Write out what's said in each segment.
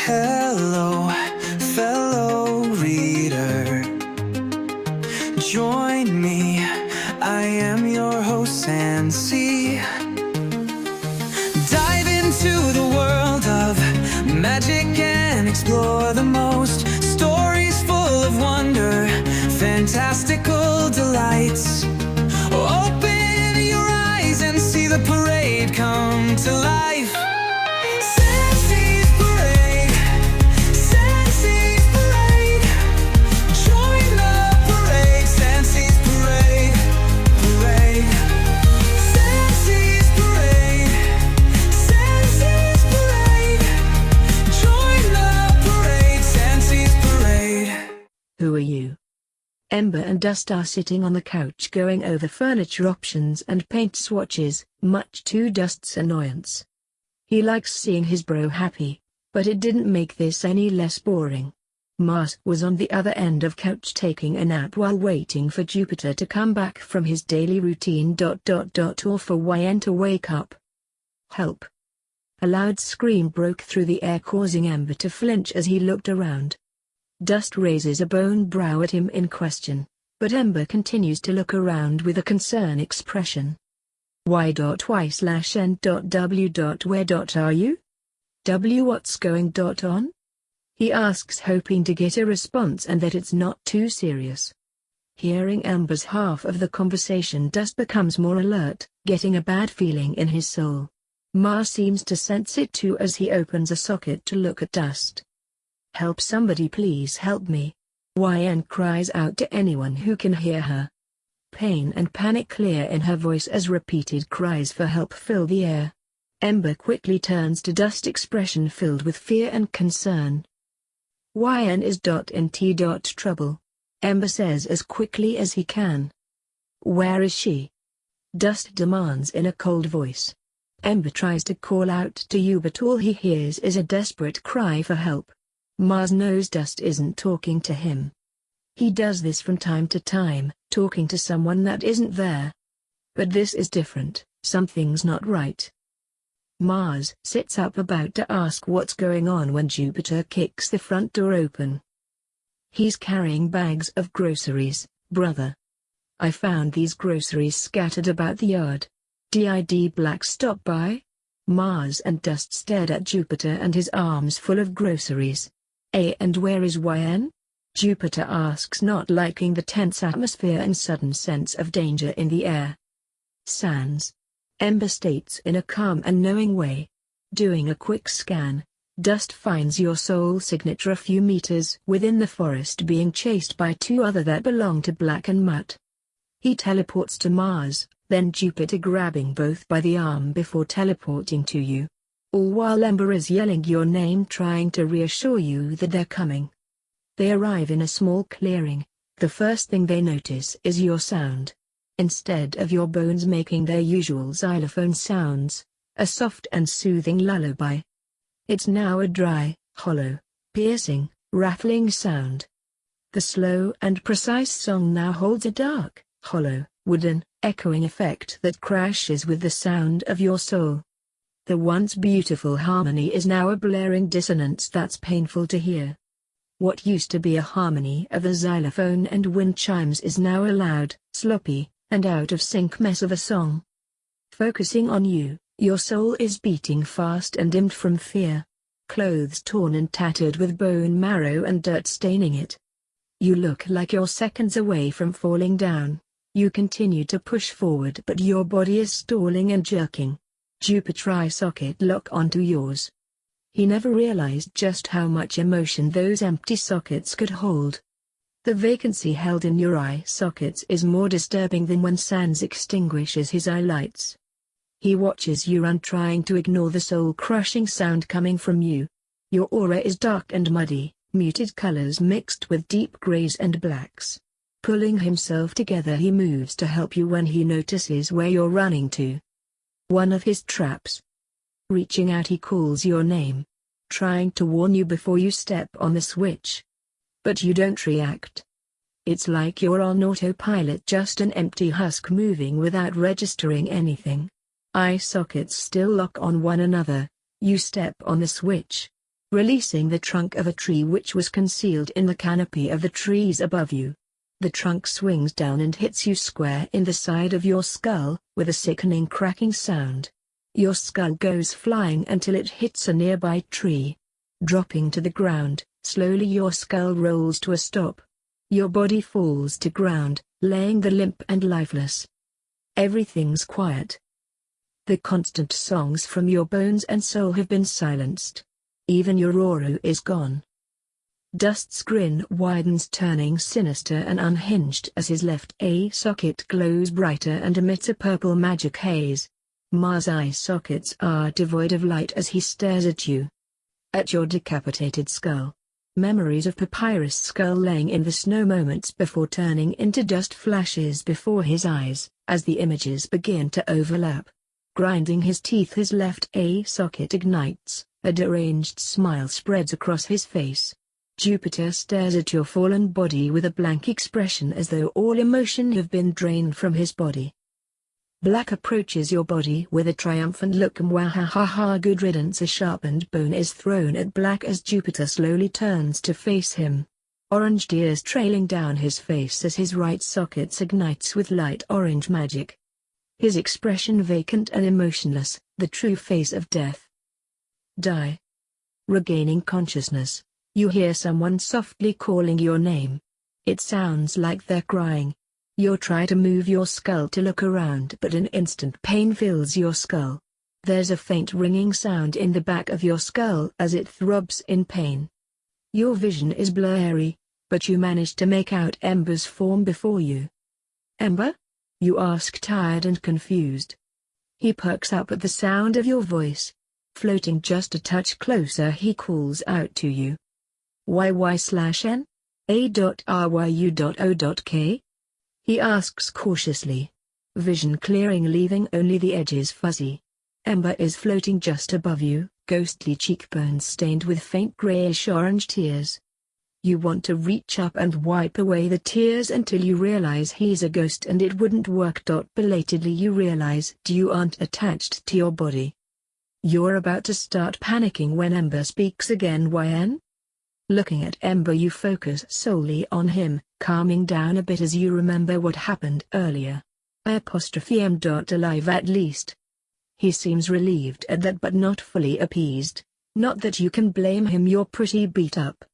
Hello, fellow reader. Join me, I am your host, Sansi. Dive into the world of magic and explore the most stories full of wonder, fantastical delights. Open your eyes and see the parade come to life. Sansi's parade, Sansi's parade. Join the parade, Sansi's parade, parade. Sansi's parade, Sansi's parade. Join the parade, Sansi's parade. Who are you? Ember and Dust are sitting on the couch going over furniture options and paint swatches, much to Dust's annoyance. He likes seeing his bro happy, but it didn't make this any less boring. Mars was on the other end of couch taking a nap while waiting for Jupiter to come back from his daily routine. Or for YN to wake up. Help! A loud scream broke through the air, causing Ember to flinch as he looked around. Dust raises a bone brow at him in question, but Ember continues to look around with a concerned expression. Y.Y/N.W. Where are you? W. What's going on? He asks, hoping to get a response and that it's not too serious. Hearing Ember's half of the conversation, Dust becomes more alert, getting a bad feeling in his soul. Mars seems to sense it too as he opens a socket to look at Dust. Help, somebody please help me. YN cries out to anyone who can hear her. Pain and panic clear in her voice as repeated cries for help fill the air. Ember quickly turns to Dust, expression filled with fear and concern. YN is .nt. Trouble. Ember says as quickly as he can. Where is she? Dust demands in a cold voice. Ember tries to call out to you, but all he hears is a desperate cry for help. Mars knows Dust isn't talking to him. He does this from time to time, talking to someone that isn't there. But this is different, something's not right. Mars sits up about to ask what's going on when Jupiter kicks the front door open. He's carrying bags of groceries, brother. I found these groceries scattered about the yard. Did Black stop by? Mars and Dust stared at Jupiter and his arms full of groceries. And where is YN? Jupiter asks, not liking the tense atmosphere and sudden sense of danger in the air. Sans. Ember states in a calm and knowing way. Doing a quick scan, Dust finds your soul signature a few meters within the forest, being chased by two other that belong to Black and Mutt. He teleports to Mars, then Jupiter grabbing both by the arm before teleporting to you. All while Ember is yelling your name, trying to reassure you that they're coming. They arrive in a small clearing. The first thing they notice is your sound. Instead of your bones making their usual xylophone sounds, a soft and soothing lullaby. It's now a dry, hollow, piercing, rattling sound. The slow and precise song now holds a dark, hollow, wooden, echoing effect that crashes with the sound of your soul. The once beautiful harmony is now a blaring dissonance that's painful to hear. What used to be a harmony of the xylophone and wind chimes is now a loud, sloppy, and out-of-sync mess of a song. Focusing on you, your soul is beating fast and dimmed from fear. Clothes torn and tattered with bone marrow and dirt staining it. You look like you're seconds away from falling down. You continue to push forward, but your body is stalling and jerking. Jupiter eye socket lock onto yours. He never realized just how much emotion those empty sockets could hold. The vacancy held in your eye sockets is more disturbing than when Sans extinguishes his eye lights. He watches you run, trying to ignore the soul-crushing sound coming from you. Your aura is dark and muddy, muted colors mixed with deep grays and blacks. Pulling himself together, he moves to help you when he notices where you're running to. One of his traps. Reaching out, he calls your name, trying to warn you before you step on the switch. But you don't react. It's like you're on autopilot, just an empty husk moving without registering anything. Eye sockets still lock on one another. You step on the switch. releasing the trunk of a tree which was concealed in the canopy of the trees above you. The trunk swings down and hits you square in the side of your skull, with a sickening cracking sound. Your skull goes flying until it hits a nearby tree. Dropping to the ground, slowly your skull rolls to a stop. Your body falls to ground, laying there limp and lifeless. Everything's quiet. The constant songs from your bones and soul have been silenced. Even your aura is gone. Dust's grin widens, turning sinister and unhinged as his left eye socket glows brighter and emits a purple magic haze. Mars' eye sockets are devoid of light as he stares at you. At your decapitated skull. Memories of Papyrus' skull laying in the snow moments before turning into dust flashes before his eyes, as the images begin to overlap. Grinding his teeth, his left eye socket ignites, a deranged smile spreads across his face. Jupiter stares at your fallen body with a blank expression as though all emotion have been drained from his body. Black approaches your body with a triumphant look. Mwahaha, good riddance. A sharpened bone is thrown at Black as Jupiter slowly turns to face him. Orange tears trailing down his face as his right socket ignites with light orange magic. His expression vacant and emotionless, the true face of death. Die. Regaining consciousness, you hear someone softly calling your name. It sounds like they're crying. You try to move your skull to look around, but an instant pain fills your skull. There's a faint ringing sound in the back of your skull as it throbs in pain. Your vision is blurry, but you manage to make out Ember's form before you. Ember? You ask, tired and confused. He perks up at the sound of your voice. Floating just a touch closer, he calls out to you. YY/N? A.RYU.O.K? He asks cautiously. Vision clearing, leaving only the edges fuzzy. Ember is floating just above you, ghostly cheekbones stained with faint grayish-orange tears. You want to reach up and wipe away the tears until you realize he's a ghost and it wouldn't work. Belatedly you realize you aren't attached to your body. You're about to start panicking when Ember speaks again. YN? Looking at Ember, you focus solely on him, calming down a bit as you remember what happened earlier. M. Alive at least. He seems relieved at that but not fully appeased. Not that you can blame him, you're pretty beat up.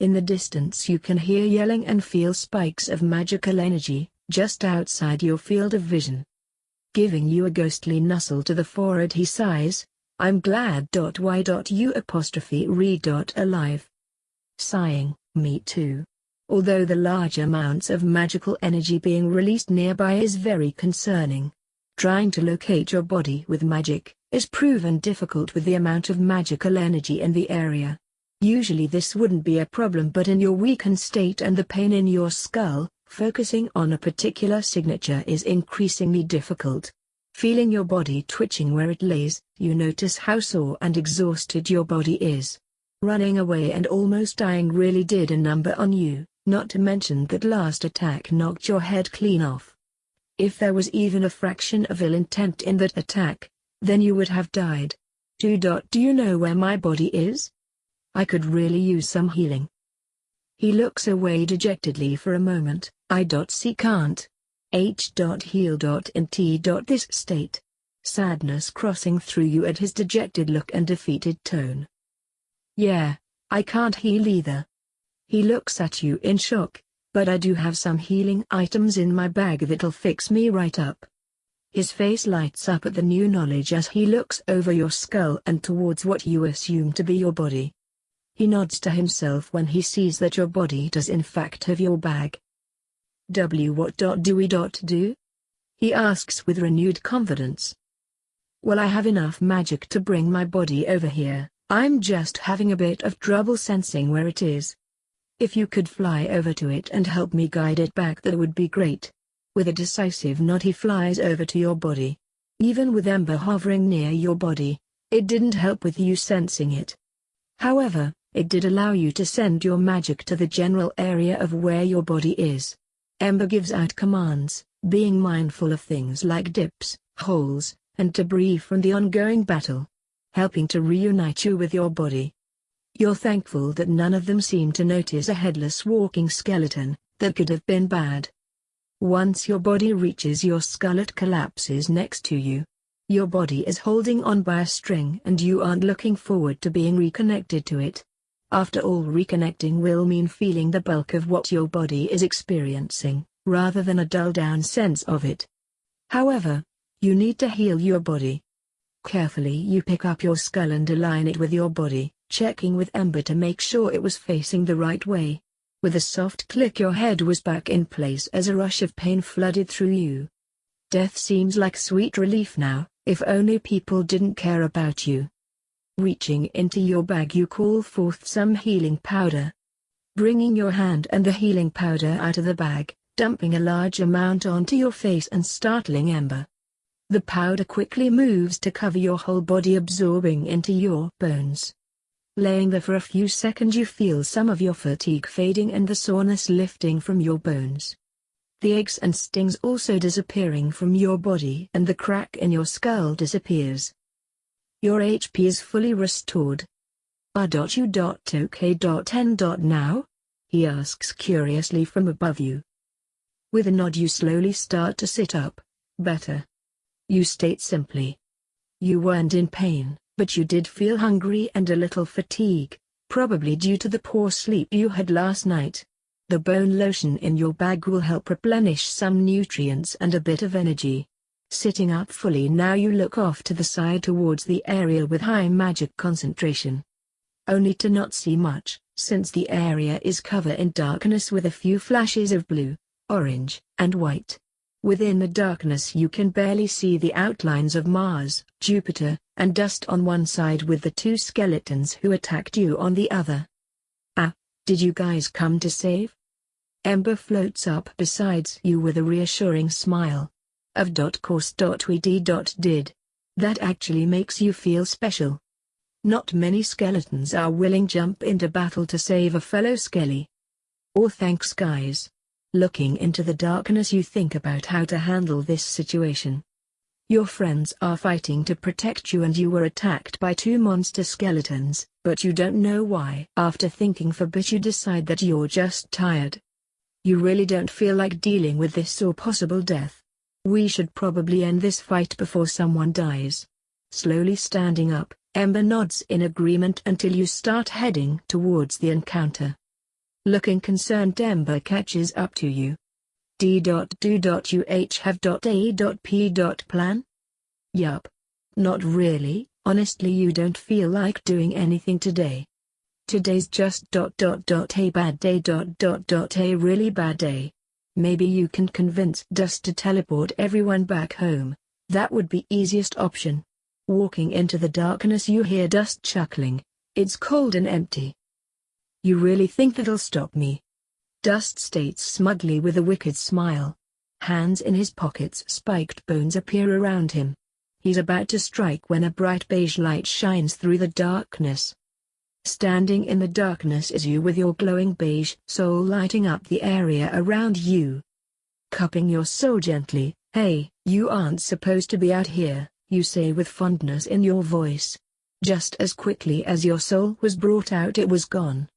In the distance you can hear yelling and feel spikes of magical energy, just outside your field of vision. Giving you a ghostly nuzzle to the forehead, he sighs, I'm glad. Y.U''re.alive. Sighing, me too. Although the large amounts of magical energy being released nearby is very concerning. Trying to locate your body with magic is proven difficult with the amount of magical energy in the area. Usually this wouldn't be a problem, but in your weakened state and the pain in your skull, focusing on a particular signature is increasingly difficult. Feeling your body twitching where it lays, you notice how sore and exhausted your body is. Running away and almost dying really did a number on you, not to mention that last attack knocked your head clean off. If there was even a fraction of ill intent in that attack, then you would have died. Do you know where my body is? I could really use some healing. He looks away dejectedly for a moment. I.C. can't. H.heal. In T. This state. Sadness crossing through you at his dejected look and defeated tone. Yeah, I can't heal either. He looks at you in shock, but I do have some healing items in my bag that'll fix me right up. His face lights up at the new knowledge as he looks over your skull and towards what you assume to be your body. He nods to himself when he sees that your body does in fact have your bag. What do we do? He asks with renewed confidence. Well, I have enough magic to bring my body over here. I'm just having a bit of trouble sensing where it is. If you could fly over to it and help me guide it back, that would be great. With a decisive nod he flies over to your body. Even with Ember hovering near your body, it didn't help with you sensing it. However, it did allow you to send your magic to the general area of where your body is. Ember gives out commands, being mindful of things like dips, holes, and debris from the ongoing battle, helping to reunite you with your body. You're thankful that none of them seem to notice a headless walking skeleton. That could have been bad. Once your body reaches your skull, it collapses next to you. Your body is holding on by a string and you aren't looking forward to being reconnected to it. After all, reconnecting will mean feeling the bulk of what your body is experiencing, rather than a dull-down sense of it. However, you need to heal your body. Carefully you pick up your skull and align it with your body, checking with Ember to make sure it was facing the right way. With a soft click, your head was back in place as a rush of pain flooded through you. Death seems like sweet relief now, if only people didn't care about you. Reaching into your bag, you call forth some healing powder. Bringing your hand and the healing powder out of the bag, dumping a large amount onto your face and startling Ember. The powder quickly moves to cover your whole body, absorbing into your bones. Laying there for a few seconds, you feel some of your fatigue fading and the soreness lifting from your bones. The aches and stings also disappearing from your body, and the crack in your skull disappears. Your HP is fully restored. "You.OK.N. now?" he asks curiously from above you. With a nod, you slowly start to sit up. "Better." You state simply. You weren't in pain, but you did feel hungry and a little fatigue, probably due to the poor sleep you had last night. The bone lotion in your bag will help replenish some nutrients and a bit of energy. Sitting up fully now, you look off to the side towards the area with high magic concentration. Only to not see much, since the area is covered in darkness with a few flashes of blue, orange, and white. Within the darkness you can barely see the outlines of Mars, Jupiter, and dust on one side with the two skeletons who attacked you on the other. "Ah, did you guys come to save?" Ember floats up beside you with a reassuring smile. "Of course. We did. That actually makes you feel special. Not many skeletons are willing jump into battle to save a fellow skelly." "Oh, thanks guys." Looking into the darkness, you think about how to handle this situation. Your friends are fighting to protect you and you were attacked by two monster skeletons, but you don't know why. After thinking for a bit, you decide that you're just tired. You really don't feel like dealing with this or possible death. "We should probably end this fight before someone dies." Slowly standing up, Ember nods in agreement until you start heading towards the encounter. Looking concerned, Ember catches up to you. "Have.A.P. Yup. Not really, honestly. You don't feel like doing anything today. Today's just a bad day. A really bad day. Maybe you can convince Dust to teleport everyone back home. That would be easiest option." Walking into the darkness, you hear Dust chuckling. "It's cold and empty. You really think that'll stop me?" Dust states smugly with a wicked smile. Hands in his pockets, spiked bones appear around him. He's about to strike when a bright beige light shines through the darkness. Standing in the darkness is you with your glowing beige soul lighting up the area around you. Cupping your soul gently, "Hey, you aren't supposed to be out here," you say with fondness in your voice. Just as quickly as your soul was brought out, it was gone.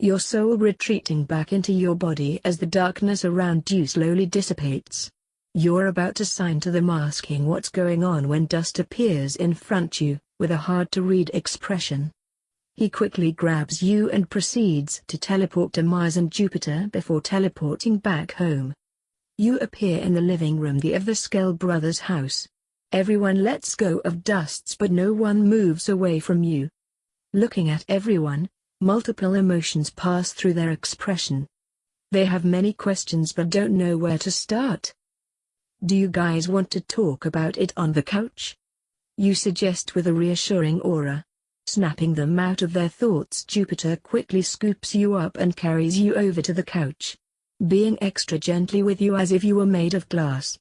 Your soul retreating back into your body as the darkness around you slowly dissipates. You're about to sign to them asking what's going on when Dust appears in front you, with a hard-to-read expression. He quickly grabs you and proceeds to teleport to Mars and Jupiter before teleporting back home. You appear in the living room of the Skell brothers' house. Everyone lets go of Dust's, but no one moves away from you. Looking at everyone, multiple emotions pass through their expression. They have many questions but don't know where to start. "Do you guys want to talk about it on the couch?" you suggest with a reassuring aura. Snapping them out of their thoughts, Jupiter quickly scoops you up and carries you over to the couch, being extra gently with you as if you were made of glass.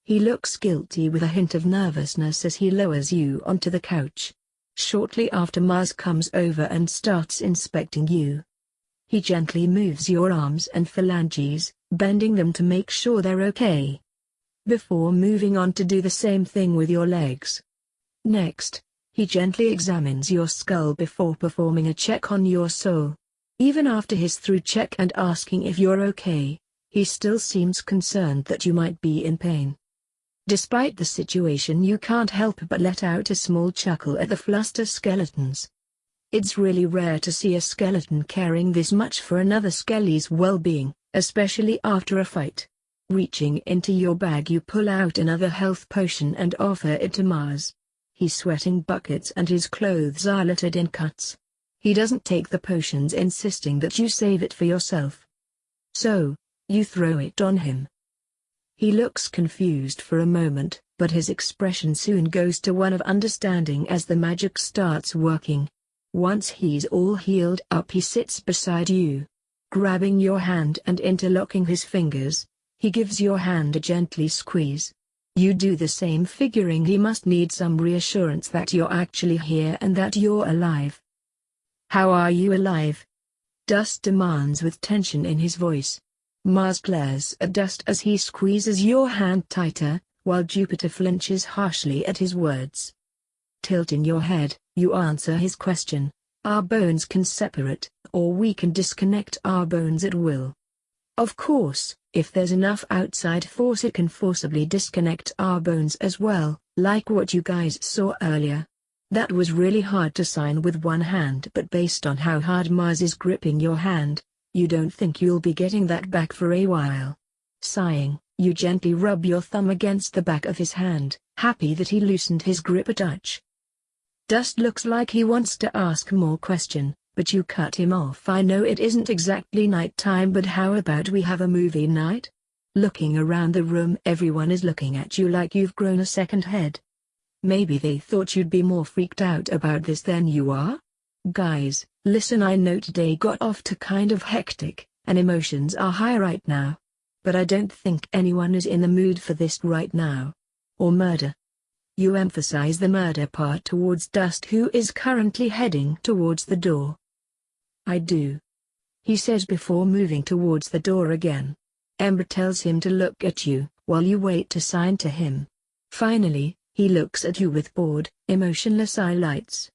He looks guilty with a hint of nervousness as he lowers you onto the couch. Shortly after, Mars comes over and starts inspecting you. He gently moves your arms and phalanges, bending them to make sure they're okay, before moving on to do the same thing with your legs. Next, He gently examines your skull before performing a check on your soul. Even after his thorough check and asking if you're okay, he still seems concerned that you might be in pain. Despite the situation, you can't help but let out a small chuckle at the fluster skeletons. It's really rare to see a skeleton caring this much for another skelly's well-being, especially after a fight. Reaching into your bag, you pull out another health potion and offer it to Mars. He's sweating buckets and his clothes are littered in cuts. He doesn't take the potions, insisting that you save it for yourself. So, you throw it on him. He looks confused for a moment, but his expression soon goes to one of understanding as the magic starts working. Once he's all healed up, he sits beside you. Grabbing your hand and interlocking his fingers, he gives your hand a gently squeeze. You do the same, figuring he must need some reassurance that you're actually here and that you're alive. "How are you alive?" Dust demands with tension in his voice. Mars glares at Dust as he squeezes your hand tighter, while Jupiter flinches harshly at his words. Tilting your head, you answer his question. "Our bones can separate, or we can disconnect our bones at will. Of course, if there's enough outside force, it can forcibly disconnect our bones as well, like what you guys saw earlier. That was really hard to sign with one hand, but based on how hard Mars is gripping your hand, you don't think you'll be getting that back for a while." Sighing, you gently rub your thumb against the back of his hand, happy that he loosened his grip a touch. Dust looks like he wants to ask more question, but you cut him off. "I know it isn't exactly night time, but how about we have a movie night?" Looking around the room, everyone is looking at you like you've grown a second head. Maybe they thought you'd be more freaked out about this than you are? Guys, listen, I know today got off to kind of hectic, and emotions are high right now. But I don't think anyone is in the mood for this right now. Or murder. You emphasize the murder part towards Dust, who is currently heading towards the door. "I do," he says before moving towards the door again. Ember tells him to look at you, while you wait to sign to him. Finally, he looks at you with bored, emotionless eye lights.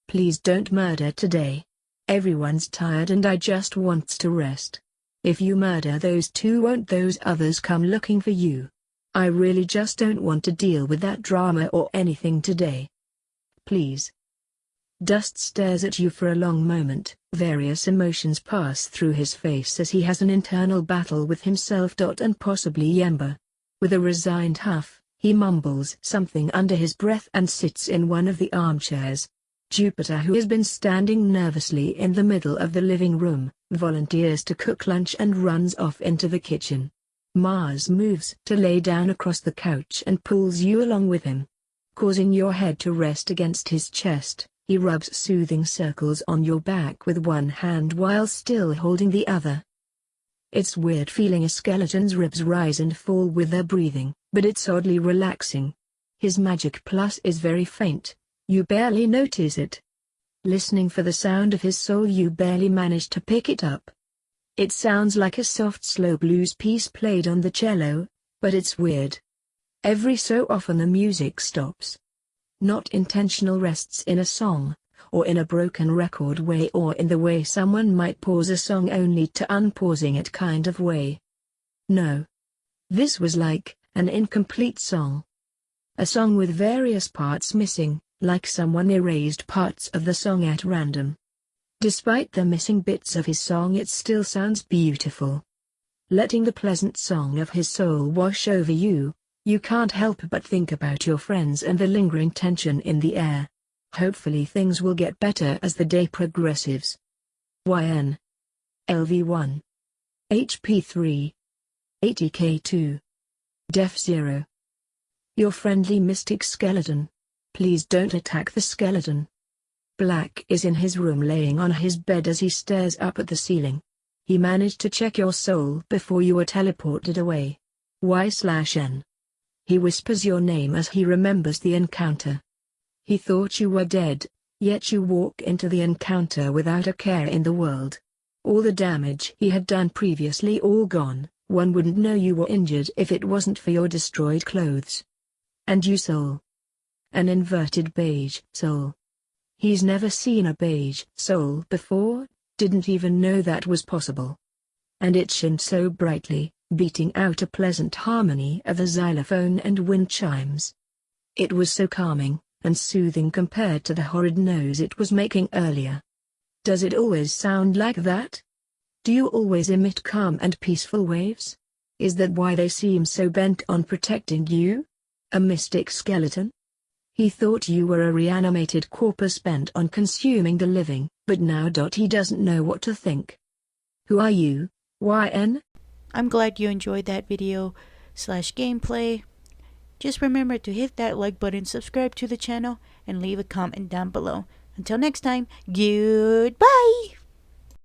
"Please don't murder today. Everyone's tired and I just wants to rest. If you murder those two, won't those others come looking for you? I really just don't want to deal with that drama or anything today. Please." Dust stares at you for a long moment. Various emotions pass through his face as he has an internal battle with himself and possibly Ember. With a resigned huff, he mumbles something under his breath and sits in one of the armchairs. Jupiter, who has been standing nervously in the middle of the living room, volunteers to cook lunch and runs off into the kitchen. Mars moves to lay down across the couch and pulls you along with him. Causing your head to rest against his chest, he rubs soothing circles on your back with one hand while still holding the other. It's weird feeling a skeleton's ribs rise and fall with their breathing, but it's oddly relaxing. His magic plus is very faint. You barely notice it. Listening for the sound of his soul, you barely manage to pick it up. It sounds like a soft slow blues piece played on the cello, but it's weird. Every so often the music stops. Not intentional rests in a song, or in a broken record way, or in the way someone might pause a song only to unpausing it kind of way. No. This was like an incomplete song. A song with various parts missing, like someone erased parts of the song at random. Despite the missing bits of his song, it still sounds beautiful. Letting the pleasant song of his soul wash over you, you can't help but think about your friends and the lingering tension in the air. Hopefully things will get better as the day progresses. YN. LV1. HP3. 80K2. Def 0. Your friendly mystic skeleton. Please don't attack the skeleton. Black is in his room laying on his bed as he stares up at the ceiling. He managed to check your soul before you were teleported away. Y/N. He whispers your name as he remembers the encounter. He thought you were dead, yet you walk into the encounter without a care in the world. All the damage he had done previously all gone. One wouldn't know you were injured if it wasn't for your destroyed clothes. And you soul. an inverted beige soul. He's never seen a beige soul before, didn't even know that was possible. And it shone so brightly, beating out a pleasant harmony of the xylophone and wind chimes. It was so calming and soothing compared to the horrid noise it was making earlier. Does it always sound like that? Do you always emit calm and peaceful waves? Is that why they seem so bent on protecting you? A mystic skeleton? He thought you were a reanimated corpus bent on consuming the living, but now he doesn't know what to think. Who are you, YN? I'm glad you enjoyed that video / gameplay. Just remember to hit that like button, subscribe to the channel, and leave a comment down below. Until next time, goodbye!